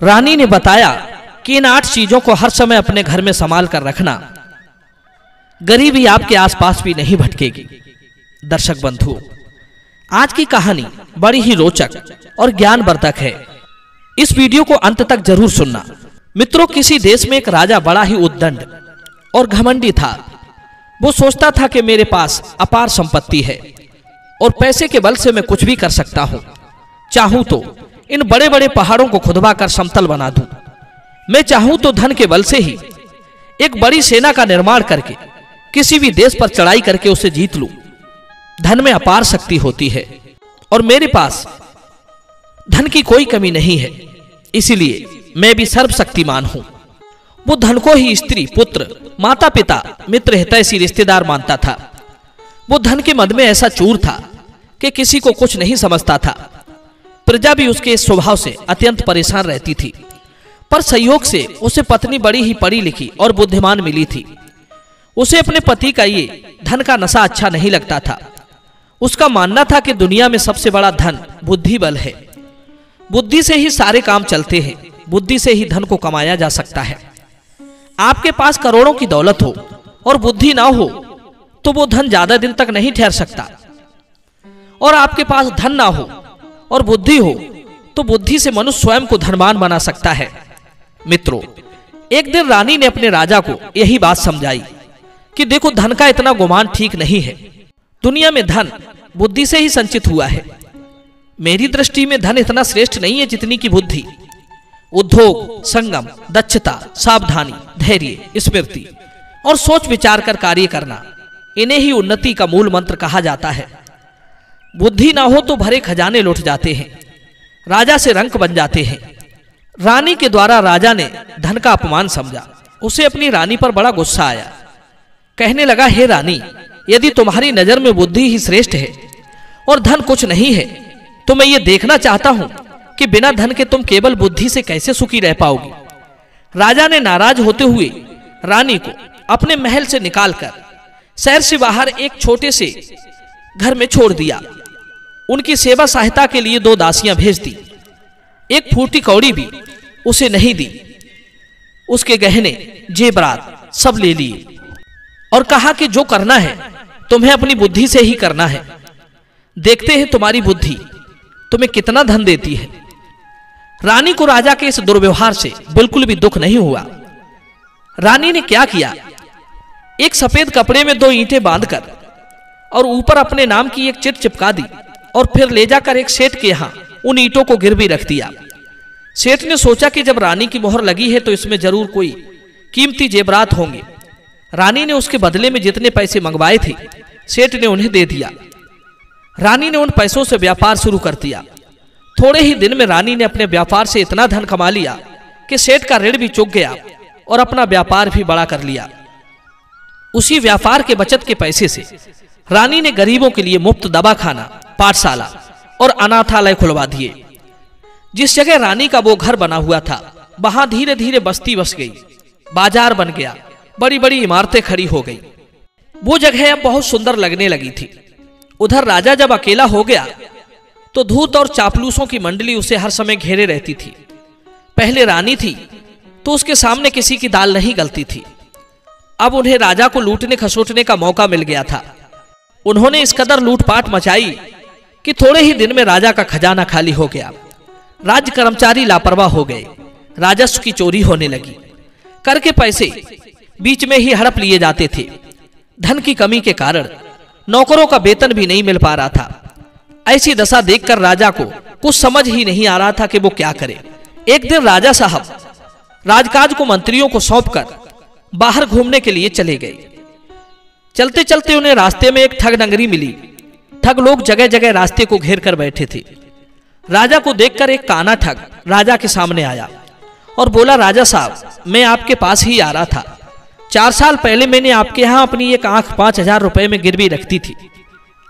रानी ने बताया कि इन 8 चीजों को हर समय अपने घर में संभाल कर रखना, गरीबी आपके आसपास भी नहीं भटकेगी। दर्शक बंधुओं, आज की कहानी बड़ी ही रोचक और ज्ञानवर्धक है। इस वीडियो को अंत तक जरूर सुनना। मित्रों, किसी देश में एक राजा बड़ा ही उद्दंड और घमंडी था। वो सोचता था कि मेरे पास अपार संपत्ति है और पैसे के बल से मैं कुछ भी कर सकता हूं। चाहूं तो इन बड़े बड़े पहाड़ों को खुदवा कर समतल बना दूं। मैं चाहूं तो धन के बल से ही एक बड़ी सेना का निर्माण करके किसी भी देश पर चढ़ाई करके उसे जीत लूं। धन में अपार शक्ति होती है और मेरे पास धन की कोई कमी नहीं है, इसीलिए मैं भी सर्वशक्तिमान हूं। वो धन को ही स्त्री, पुत्र, माता पिता, मित्र, हितैषी, रिश्तेदार मानता था। वो धन के मद में ऐसा चूर था कि किसी को कुछ नहीं समझता था। प्रजा भी उसके इस स्वभाव से अत्यंत परेशान रहती थी। पर संयोग से उसे पत्नी बड़ी ही पढ़ी लिखी और बुद्धिमान मिली थी। उसे अपने पति का ये धन का नशा अच्छा नहीं लगता था। उसका मानना था कि दुनिया में सबसे बड़ा धन बुद्धि बल है। बुद्धि से ही सारे काम चलते हैं, बुद्धि से ही धन को कमाया जा सकता है। आपके पास करोड़ों की दौलत हो और बुद्धि ना हो तो वो धन ज्यादा दिन तक नहीं ठहर सकता। और आपके पास धन ना हो और बुद्धि हो तो बुद्धि से मनुष्य स्वयं को धनवान बना सकता है। मित्रों, एक दिन रानी ने अपने राजा को यही बात समझाई कि देखो, धन का इतना गुमान ठीक नहीं है। दुनिया में धन बुद्धि से ही संचित हुआ है। मेरी दृष्टि में धन इतना श्रेष्ठ नहीं है जितनी की बुद्धि। उद्योग, संगम, दक्षता, सावधानी, धैर्य, स्मृति और सोच विचार कर कार्य करना, इन्हें ही उन्नति का मूल मंत्र कहा जाता है। बुद्धि ना हो तो भरे खजाने लुट जाते हैं, राजा से रंक बन जाते हैं। रानी के द्वारा राजा ने धन का अपमान समझा। उसे अपनी रानी पर बड़ा गुस्सा आया। कहने लगा, हे रानी, यदि तुम्हारी नजर में बुद्धि ही श्रेष्ठ है और धन कुछ नहीं है तो मैं ये देखना चाहता हूं कि बिना धन के तुम केवल बुद्धि से कैसे सुखी रह पाओगी। राजा ने नाराज होते हुए रानी को अपने महल से निकालकर शहर से बाहर एक छोटे से घर में छोड़ दिया। उनकी सेवा सहायता के लिए 2 दासियां भेज दी। एक फूटी कौड़ी भी उसे नहीं दी। उसके गहने, जेवरात सब ले लिए और कहा कि जो करना है तुम्हें अपनी बुद्धि से ही करना है। देखते हैं तुम्हारी बुद्धि तुम्हें कितना धन देती है। रानी को राजा के इस दुर्व्यवहार से बिल्कुल भी दुख नहीं हुआ। रानी ने क्या किया, एक सफेद कपड़े में 2 ईंटें बांधकर और ऊपर अपने नाम की एक चिट चिपका दी और फिर ले जाकर एक सेठ के यहां उन ईंटों को गिरवी रख दिया। सेठ ने सोचा कि जब रानी की मोहर लगी है तो इसमें जरूर कोई कीमती जेवरात होंगे। रानी ने उसके बदले में जितने पैसे मंगवाए थे सेठ ने उन्हें दे दिया। रानी ने उन पैसों से व्यापार शुरू कर दिया। थोड़े ही दिन में रानी ने अपने व्यापार से इतना धन कमा लिया कि सेठ का ऋण भी चुक गया और अपना व्यापार भी बड़ा कर लिया। उसी व्यापार के बचत के पैसे से रानी ने गरीबों के लिए मुफ्त दवाखाना, पाठशाला और अनाथालय खुलवा दिए। जिस जगह रानी का वो घर बना हुआ था वहां धीरे धीरे बस्ती बस गई, बाजार बन गया, बड़ी बड़ी इमारतें खड़ी हो गई। वो जगह अब बहुत सुंदर लगने लगी थी। उधर राजा जब अकेला हो गया तो धूर्त और चापलूसों की मंडली उसे हर समय घेरे रहती थी। पहले रानी थी तो उसके सामने किसी की दाल नहीं गलती थी। अब उन्हें राजा को लूटने खसोटने का मौका मिल गया था। उन्होंने इस कदर लूटपाट मचाई कि थोड़े ही दिन में राजा का खजाना खाली हो गया। राज्य कर्मचारी लापरवाह हो गए, राजस्व की चोरी होने लगी। कर के पैसे बीच में ही हड़प लिए जाते थे। धन की कमी के कारण नौकरों का वेतन भी नहीं मिल पा रहा था। ऐसी दशा देखकर राजा को कुछ समझ ही नहीं आ रहा था कि वो क्या करे। एक दिन राजा साहब राजकाज को मंत्रियों को सौंपकर बाहर घूमने के लिए चले गए। चलते चलते उन्हें रास्ते में एक ठग नगरी मिली। ठग लोग जगह जगह रास्ते को घेर कर बैठे थे। राजा को देखकर एक काना ठग राजा के सामने आया और बोला, राजा साहब, मैं आपके पास ही आ रहा था। 4 साल पहले मैंने आपके यहाँ अपनी एक आंख 5000 रुपए में गिरवी रखती थी।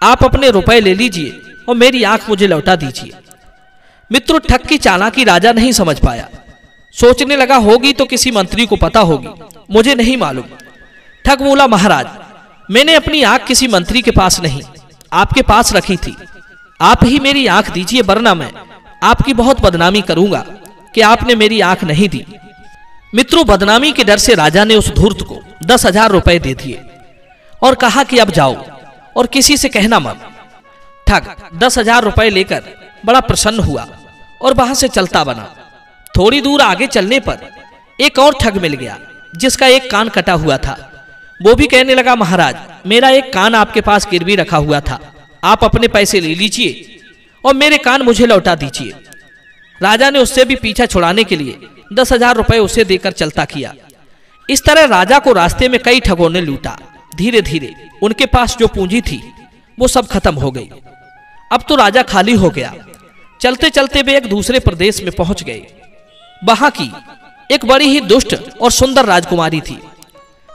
आप अपने रुपए ले लीजिए और मेरी आंख मुझे लौटा दीजिए। मित्रों, ठग की चालाकी राजा नहीं समझ पाया। सोचने लगा, होगी तो किसी मंत्री को पता होगी, मुझे नहीं मालूम। ठग बोला, महाराज, मैंने अपनी आंख किसी मंत्री के पास नहीं, आपके पास रखी थी। आप ही मेरी आंख दीजिए, वरना मैं आपकी बहुत बदनामी करूंगा। कि आपने मेरी आंख नहीं दी। मित्रों, बदनामी के डर से राजा ने उस धूर्त को 10,000 रुपए दे दिए और कहा कि अब जाओ और किसी से कहना मत। ठग 10,000 रुपए लेकर बड़ा प्रसन्न हुआ और वहां से चलता बना। थोड़ी दूर आगे चलने पर एक और ठग मिल गया जिसका एक कान कटा हुआ था। वो भी कहने लगा, महाराज, मेरा एक कान आपके पास गिरवी रखा हुआ था, आप अपने पैसे ले लीजिए और मेरे कान मुझे लौटा दीजिए। राजा ने उससे भी पीछा छुड़ाने के लिए 10,000 रुपए उसे देकर चलता किया। इस तरह राजा को रास्ते में कई ठगों ने लूटा। धीरे धीरे उनके पास जो पूंजी थी वो सब खत्म हो गई। अब तो राजा खाली हो गया। चलते चलते वे एक दूसरे प्रदेश में पहुंच गए। वहां की एक बड़ी ही दुष्ट और सुंदर राजकुमारी थी।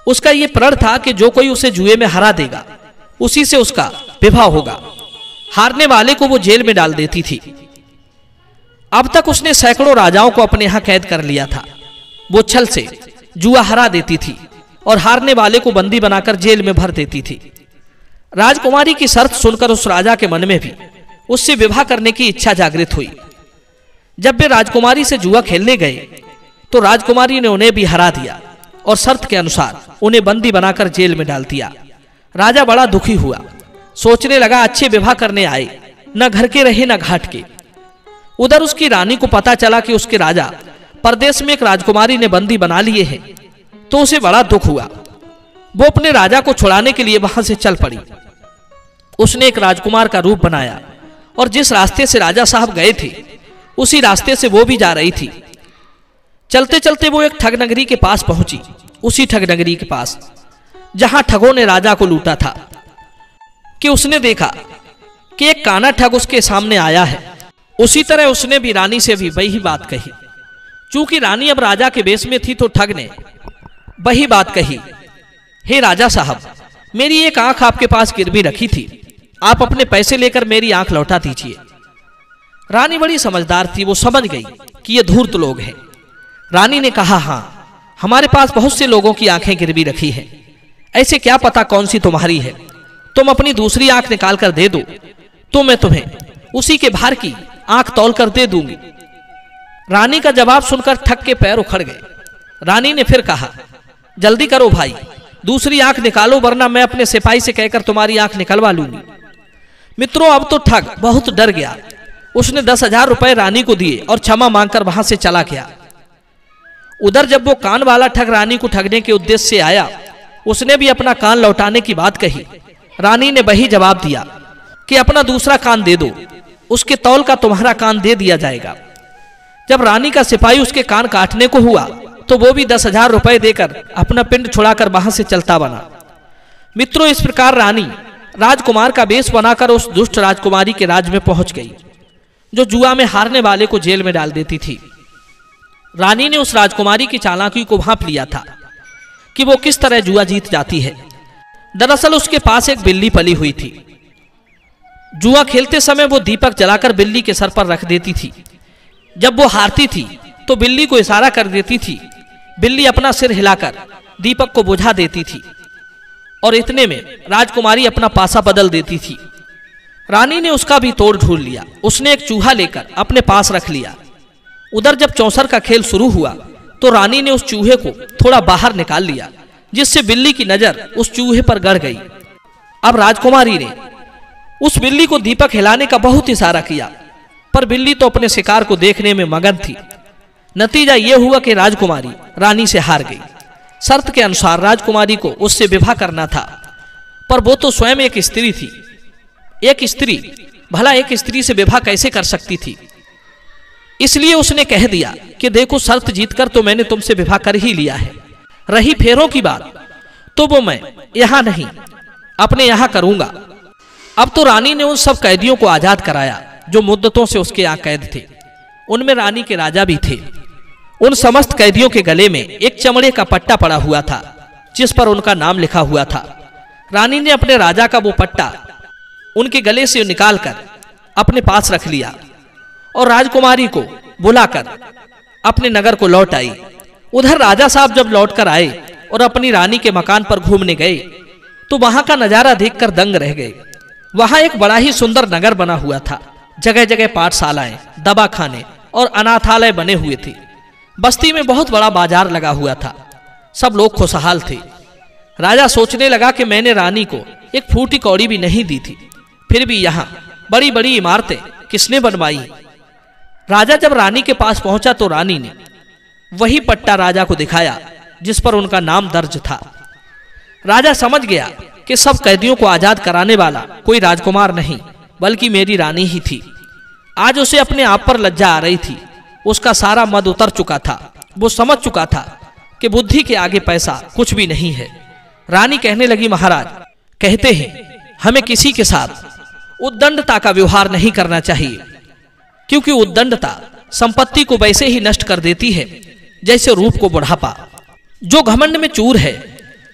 उसका ये प्रण था कि जो कोई उसे जुए में हरा देगा उसी से उसका विवाह होगा। हारने वाले को वो जेल में डाल देती थी। अब तक उसने सैकड़ों राजाओं को अपने यहां कैद कर लिया था। वो छल से जुआ हरा देती थी और हारने वाले को बंदी बनाकर जेल में भर देती थी। राजकुमारी की शर्त सुनकर उस राजा के मन में भी उससे विवाह करने की इच्छा जागृत हुई। जब वे राजकुमारी से जुआ खेलने गए तो राजकुमारी ने उन्हें भी हरा दिया और शर्त के अनुसार उन्हें बंदी बनाकर जेल में डाल दिया। राजा बड़ा दुखी हुआ। सोचने लगा, अच्छे विवाह करने आए, न घर के रहे न घाट के। उधर उसकी रानी को पता चला कि उसके राजा परदेश में एक राजकुमारी ने बंदी बना लिए हैं, तो उसे बड़ा दुख हुआ। वो अपने राजा को छुड़ाने के लिए वहां से चल पड़ी। उसने एक राजकुमार का रूप बनाया और जिस रास्ते से राजा साहब गए थे उसी रास्ते से वो भी जा रही थी। चलते चलते वो एक ठग नगरी के पास पहुंची। उसी ठग नगरी के पास जहां ठगों ने राजा को लूटा था कि उसने देखा कि एक काना ठग उसके सामने आया है। उसी तरह उसने भी रानी से भी वही बात कही। चूंकि रानी अब राजा के वेश में थी तो ठग ने वही बात कही, हे राजा साहब, मेरी एक आंख आपके पास गिरवी रखी थी, आप अपने पैसे लेकर मेरी आंख लौटा दीजिए। रानी बड़ी समझदार थी, वो समझ गई कि ये धूर्त लोग हैं। रानी ने कहा, हाँ, हमारे पास बहुत से लोगों की आंखें गिरवी रखी हैं, ऐसे क्या पता कौन सी तुम्हारी है। तुम अपनी दूसरी आंख निकाल कर दे दो तो मैं तुम्हें उसी के भार की आंख तौल कर दे दूंगी। रानी का जवाब सुनकर ठग के पैर उखड़ गए। रानी ने फिर कहा, जल्दी करो भाई, दूसरी आंख निकालो वरना मैं अपने सिपाही से कहकर तुम्हारी आंख निकलवा लूंगी। मित्रों, अब तो ठग बहुत डर गया। उसने 10,000 रुपए रानी को दिए और क्षमा मांगकर वहां से चला गया। उधर जब वो कान वाला ठग रानी को ठगने के उद्देश्य से आया, उसने भी अपना कान लौटाने की बात कही। रानी ने वही जवाब दिया कि अपना दूसरा कान दे दो, उसके तौल का तुम्हारा कान दे दिया जाएगा। जब रानी का सिपाही उसके कान काटने को हुआ तो वो भी 10,000 रुपए देकर अपना पिंड छुड़ाकर वहां से चलता बना। मित्रों, इस प्रकार रानी राजकुमार का वेश बनाकर उस दुष्ट राजकुमारी के राज में पहुंच गई जो जुआ में हारने वाले को जेल में डाल देती थी। रानी ने उस राजकुमारी की चालाकी को भांप लिया था कि वो किस तरह जुआ जीत जाती है। दरअसल उसके पास एक बिल्ली पली हुई थी। जुआ खेलते समय वो दीपक जलाकर बिल्ली के सर पर रख देती थी। जब वो हारती थी तो बिल्ली को इशारा कर देती थी। बिल्ली अपना सिर हिलाकर दीपक को बुझा देती थी और इतने में राजकुमारी अपना पासा बदल देती थी। रानी ने उसका भी तोड़ ढूंढ लिया। उसने एक चूहा लेकर अपने पास रख लिया। उधर जब चौसर का खेल शुरू हुआ तो रानी ने उस चूहे को थोड़ा बाहर निकाल लिया, जिससे बिल्ली की नजर उस चूहे पर गड़ गई। अब राजकुमारी ने उस बिल्ली को दीपक हिलाने का बहुत इशारा किया, पर बिल्ली तो अपने शिकार को देखने में मगन थी। नतीजा यह हुआ कि राजकुमारी रानी से हार गई। शर्त के अनुसार राजकुमारी को उससे विवाह करना था, पर वो तो स्वयं एक स्त्री थी। एक स्त्री भला एक स्त्री से विवाह कैसे कर सकती थी? इसलिए उसने कह दिया कि देखो, शर्त जीतकर तो मैंने तुमसे विवाह कर ही लिया है, रही फेरों की बात तो वो मैं यहां नहीं अपने यहां करूंगा। अब तो रानी ने उन सब कैदियों को आजाद कराया जो मुद्दतों से उसके यहां कैद थे। उनमें रानी के राजा भी थे। उन समस्त कैदियों के गले में एक चमड़े का पट्टा पड़ा हुआ था जिस पर उनका नाम लिखा हुआ था। रानी ने अपने राजा का वो पट्टा उनके गले से निकालकर अपने पास रख लिया और राजकुमारी को बुलाकर अपने नगर को लौट आई। उधर राजा साहब जब लौटकर आए और अपनी रानी के मकान पर घूमने गए तो वहां का नजारा देखकर दंग रह गए। वहां एक बड़ा ही सुंदर नगर बना हुआ था। जगह जगह पाठशालाएं, दवाखाने और अनाथालय बने हुए थे। बस्ती में बहुत बड़ा बाजार लगा हुआ था। सब लोग खुशहाल थे। राजा सोचने लगा कि मैंने रानी को एक फूटी कौड़ी भी नहीं दी थी, फिर भी यहाँ बड़ी बड़ी इमारतें किसने बनवाई। राजा जब रानी के पास पहुंचा तो रानी ने वही पट्टा राजा को दिखाया जिस पर उनका नाम दर्ज था। राजा समझ गया कि सब कैदियों को आजाद कराने वाला कोई राजकुमार नहीं बल्कि मेरी रानी ही थी। आज उसे अपने आप पर लज्जा आ रही थी। उसका सारा मद उतर चुका था। वो समझ चुका था कि बुद्धि के आगे पैसा कुछ भी नहीं है। रानी कहने लगी, महाराज, कहते हैं हमें किसी के साथ उद्दंडता का व्यवहार नहीं करना चाहिए, क्योंकि उद्दंडता संपत्ति को वैसे ही नष्ट कर देती है जैसे रूप को बुढ़ापा। जो घमंड में चूर है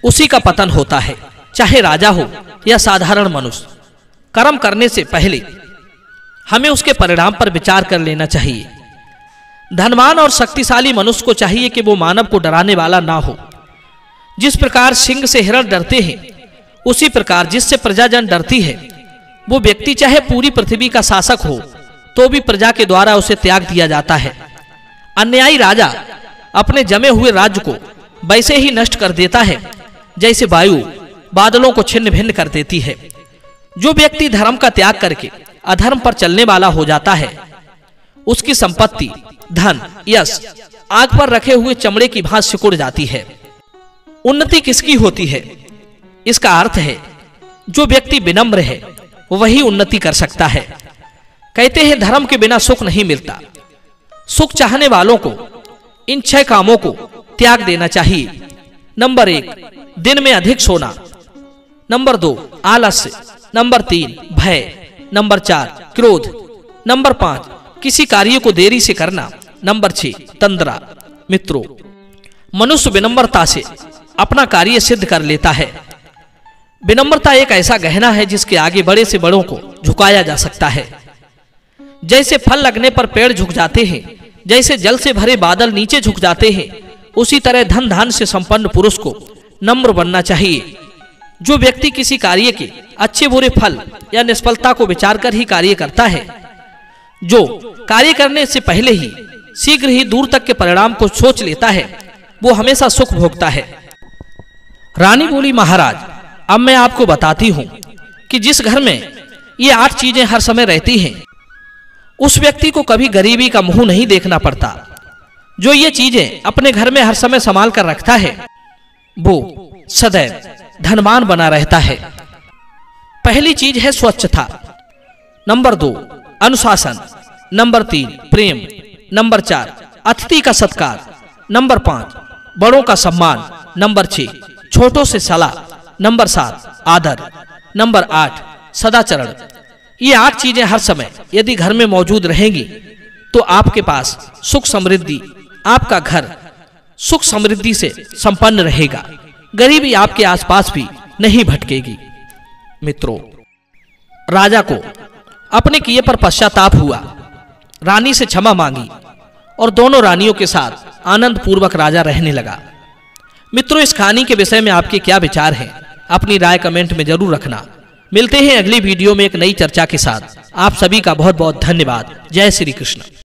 उसी का पतन होता है, चाहे राजा हो या साधारण मनुष्य। कर्म करने से पहले हमें उसके परिणाम पर विचार कर लेना चाहिए। धनवान और शक्तिशाली मनुष्य को चाहिए कि वो मानव को डराने वाला ना हो। जिस प्रकार सिंह से हिरण डरते हैं, उसी प्रकार जिससे प्रजाजन डरती है, वो व्यक्ति चाहे पूरी पृथ्वी का शासक हो तो भी प्रजा के द्वारा उसे त्याग दिया जाता है। अन्यायी राजा अपने जमे हुए राज्य को वैसे ही नष्ट कर देता है जैसे वायु बादलों को छिन्न भिन्न कर देती है। जो व्यक्ति धर्म का त्याग करके अधर्म पर चलने वाला हो जाता है, उसकी संपत्ति, धन, यश आग पर रखे हुए चमड़े की भांति सिकुड़ जाती है। उन्नति किसकी होती है? इसका अर्थ है जो व्यक्ति विनम्र है वही उन्नति कर सकता है। कहते हैं धर्म के बिना सुख नहीं मिलता। सुख चाहने वालों को इन 6 कामों को त्याग देना चाहिए। नंबर 1, दिन में अधिक सोना। नंबर 2, आलस्य। नंबर 3, भय। नंबर 4, क्रोध। नंबर 5, किसी कार्य को देरी से करना। नंबर 6, तंद्रा। मित्रों, मनुष्य विनम्रता से अपना कार्य सिद्ध कर लेता है। विनम्रता एक ऐसा गहना है जिसके आगे बड़े से बड़ों को झुकाया जा सकता है। जैसे फल लगने पर पेड़ झुक जाते हैं, जैसे जल से भरे बादल नीचे झुक जाते हैं, उसी तरह धन धान से संपन्न पुरुष को नम्र बनना चाहिए। जो व्यक्ति किसी कार्य के अच्छे बुरे फल या निष्फलता को विचार कर ही कार्य करता है, जो कार्य करने से पहले ही शीघ्र ही दूर तक के परिणाम को सोच लेता है, वो हमेशा सुख भोगता है। रानी बोली, महाराज, अब मैं आपको बताती हूं कि जिस घर में ये 8 चीजें हर समय रहती हैं, उस व्यक्ति को कभी गरीबी का मुंह नहीं देखना पड़ता। जो ये चीजें अपने घर में हर समय संभाल कर रखता है, वो सदैव धनवान बना रहता है। पहली चीज है स्वच्छता। नंबर 2, अनुशासन। नंबर 3, प्रेम। नंबर 4, अतिथि का सत्कार। नंबर 5, बड़ों का सम्मान। नंबर 6, छोटों से सलाह। नंबर 7, आदर। नंबर 8, सदाचरण। ये 8 चीजें हर समय यदि घर में मौजूद रहेंगी तो आपके पास सुख समृद्धि, आपका घर सुख समृद्धि से संपन्न रहेगा। गरीबी आपके आसपास भी नहीं भटकेगी। मित्रों, राजा को अपने किए पर पश्चाताप हुआ। रानी से क्षमा मांगी और दोनों रानियों के साथ आनंद पूर्वक राजा रहने लगा। मित्रों, इस कहानी के विषय में आपके क्या विचार हैं? अपनी राय कमेंट में जरूर रखना। मिलते हैं अगली वीडियो में एक नई चर्चा के साथ। आप सभी का बहुत बहुत धन्यवाद। जय श्री कृष्ण।